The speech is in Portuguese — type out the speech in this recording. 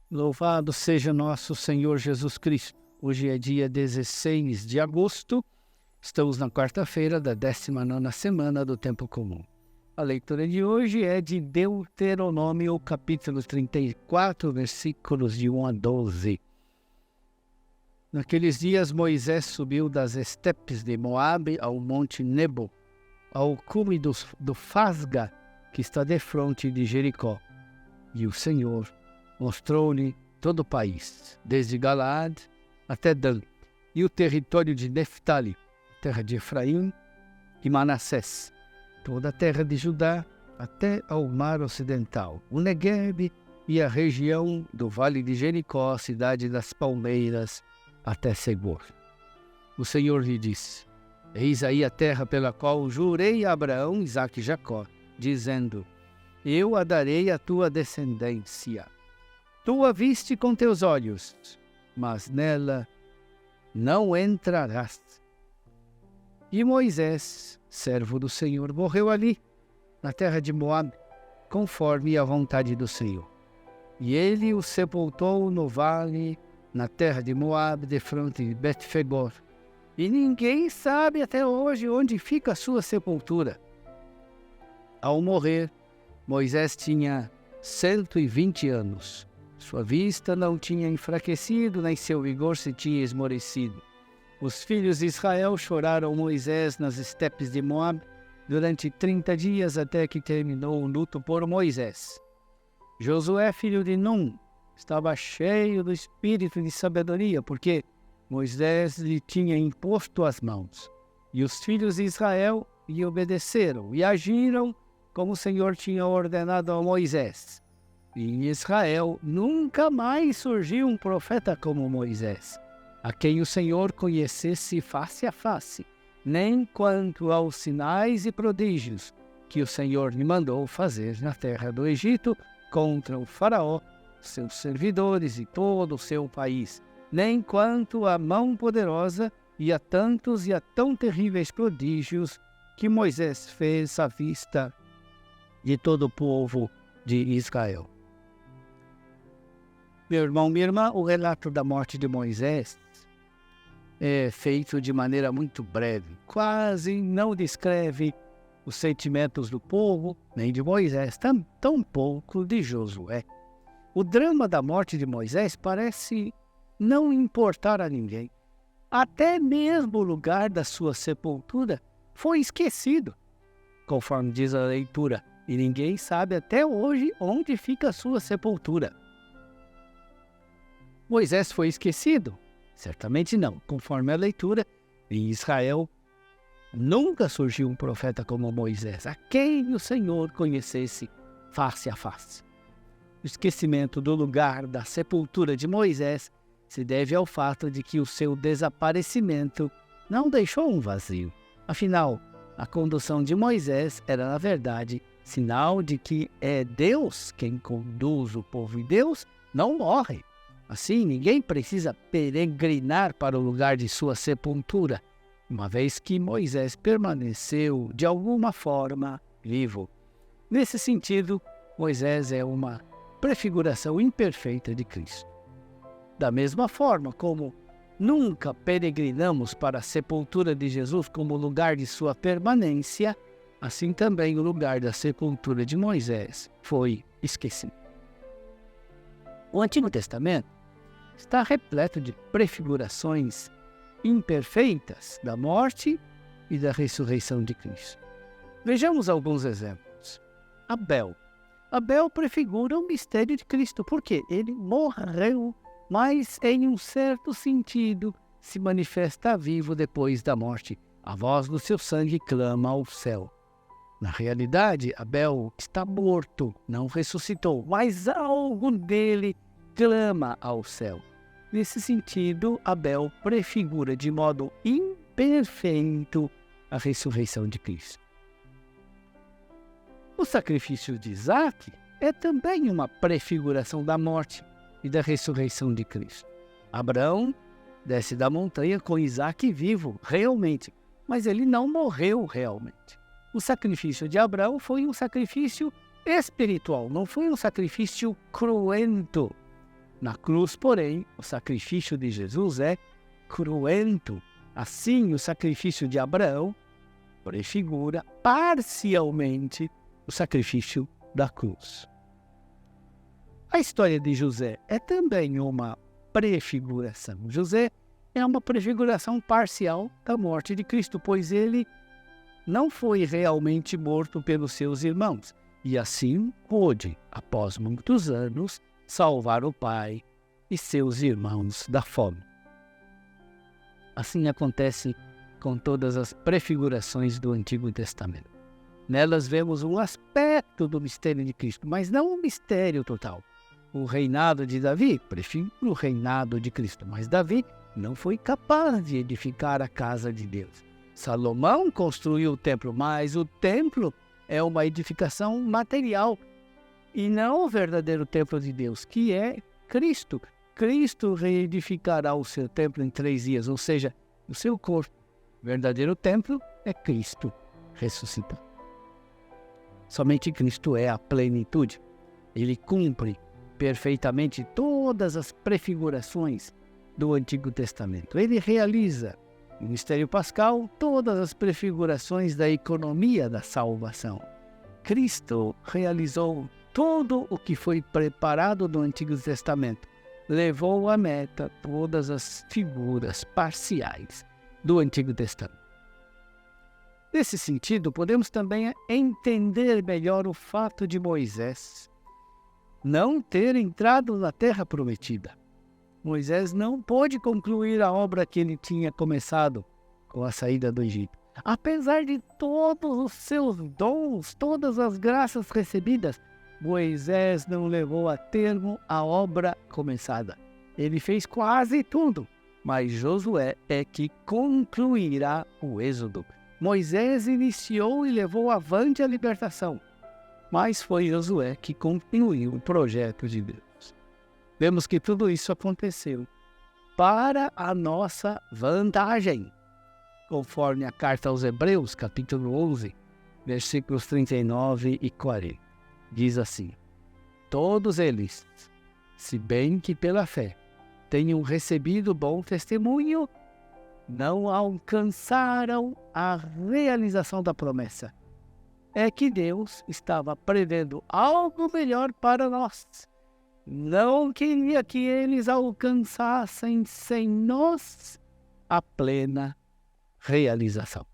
Louvado seja nosso Senhor Jesus Cristo. Hoje é dia 16 de agosto, estamos na quarta-feira da 19ª semana do Tempo Comum. A leitura de hoje é de Deuteronômio, capítulo 34, versículos de 1 a 12. Naqueles dias Moisés subiu das estepes de Moabe ao monte Nebo, ao cume do Fasga, que está defronte de Jericó. E o Senhor mostrou-lhe todo o país, desde Galaad até Dan, e o território de Neftali, terra de Efraim e Manassés, toda a terra de Judá até ao mar ocidental, o Neguebe e a região do vale de Jericó, a cidade das palmeiras, até Segor. O Senhor lhe disse: Eis aí a terra pela qual jurei a Abraão, Isaque e Jacó, dizendo: Eu a darei à tua descendência. Tu a viste com teus olhos, mas nela não entrarás. E Moisés, servo do Senhor, morreu ali, na terra de Moabe, conforme a vontade do Senhor. E ele o sepultou no vale, na terra de Moabe, defronte de Bet-fegor. E ninguém sabe até hoje onde fica a sua sepultura. Ao morrer, Moisés tinha 120 anos. Sua vista não tinha enfraquecido, nem seu vigor se tinha esmorecido. Os filhos de Israel choraram Moisés nas estepes de Moabe durante 30 dias, até que terminou o luto por Moisés. Josué, filho de Num, estava cheio do espírito de sabedoria, porque Moisés lhe tinha imposto as mãos. E os filhos de Israel lhe obedeceram e agiram como o Senhor tinha ordenado a Moisés. E em Israel nunca mais surgiu um profeta como Moisés, a quem o Senhor conhecesse face a face, nem quanto aos sinais e prodígios que o Senhor lhe mandou fazer na terra do Egito contra o faraó, seus servidores e todo o seu país, nem quanto à mão poderosa e a tantos e a tão terríveis prodígios que Moisés fez à vista de todo o povo de Israel. Meu irmão, minha irmã, o relato da morte de Moisés é feito de maneira muito breve, quase não descreve os sentimentos do povo, nem de Moisés, tão pouco de Josué. O drama da morte de Moisés parece não importar a ninguém. Até mesmo o lugar da sua sepultura foi esquecido, conforme diz a leitura, e ninguém sabe até hoje onde fica a sua sepultura. Moisés foi esquecido? Certamente não. Conforme a leitura, em Israel nunca surgiu um profeta como Moisés, a quem o Senhor conhecesse face a face. O esquecimento do lugar da sepultura de Moisés se deve ao fato de que o seu desaparecimento não deixou um vazio. Afinal, a condução de Moisés era, na verdade, sinal de que é Deus quem conduz o povo, e Deus não morre. Assim, ninguém precisa peregrinar para o lugar de sua sepultura, uma vez que Moisés permaneceu, de alguma forma, vivo. Nesse sentido, Moisés é uma prefiguração imperfeita de Cristo. Da mesma forma como nunca peregrinamos para a sepultura de Jesus como lugar de sua permanência, assim também o lugar da sepultura de Moisés foi esquecido. O Antigo Testamento está repleto de prefigurações imperfeitas da morte e da ressurreição de Cristo. Vejamos alguns exemplos. Abel prefigura o mistério de Cristo, porque ele morreu, mas em um certo sentido se manifesta vivo depois da morte. A voz do seu sangue clama ao céu. Na realidade, Abel está morto, não ressuscitou, mas algo dele clama ao céu. Nesse sentido, Abel prefigura de modo imperfeito a ressurreição de Cristo. O sacrifício de Isaque é também uma prefiguração da morte e da ressurreição de Cristo. Abraão desce da montanha com Isaque vivo, realmente, mas ele não morreu realmente. O sacrifício de Abraão foi um sacrifício espiritual, não foi um sacrifício cruento. Na cruz, porém, o sacrifício de Jesus é cruento. Assim, o sacrifício de Abraão prefigura parcialmente o sacrifício da cruz. A história de José é também uma prefiguração. José é uma prefiguração parcial da morte de Cristo, pois ele não foi realmente morto pelos seus irmãos, e assim pôde, após muitos anos, salvar o pai e seus irmãos da fome. Assim acontece com todas as prefigurações do Antigo Testamento. Nelas vemos um aspecto do mistério de Cristo, mas não um mistério total. O reinado de Davi prefigura o reinado de Cristo, mas Davi não foi capaz de edificar a casa de Deus. Salomão construiu o templo, mas o templo é uma edificação material e não o verdadeiro templo de Deus, que é Cristo. Cristo reedificará o seu templo em 3 dias, ou seja, o seu corpo. O verdadeiro templo é Cristo ressuscitado. Somente Cristo é a plenitude. Ele cumpre perfeitamente todas as prefigurações do Antigo Testamento. Ele realiza no mistério pascal todas as prefigurações da economia da salvação. Cristo realizou tudo o que foi preparado no Antigo Testamento. Levou à meta todas as figuras parciais do Antigo Testamento. Nesse sentido, podemos também entender melhor o fato de Moisés não ter entrado na Terra Prometida. Moisés não pôde concluir a obra que ele tinha começado com a saída do Egito. Apesar de todos os seus dons, todas as graças recebidas, Moisés não levou a termo a obra começada. Ele fez quase tudo, mas Josué é que concluirá o êxodo. Moisés iniciou e levou avante a libertação, mas foi Josué que concluiu o projeto de Deus. Vemos que tudo isso aconteceu para a nossa vantagem, conforme a carta aos Hebreus, capítulo 11, versículos 39 e 40. Diz assim: todos eles, se bem que pela fé tenham recebido bom testemunho, não alcançaram a realização da promessa. É que Deus estava prevendo algo melhor para nós. Não queria que eles alcançassem sem nós a plena realização.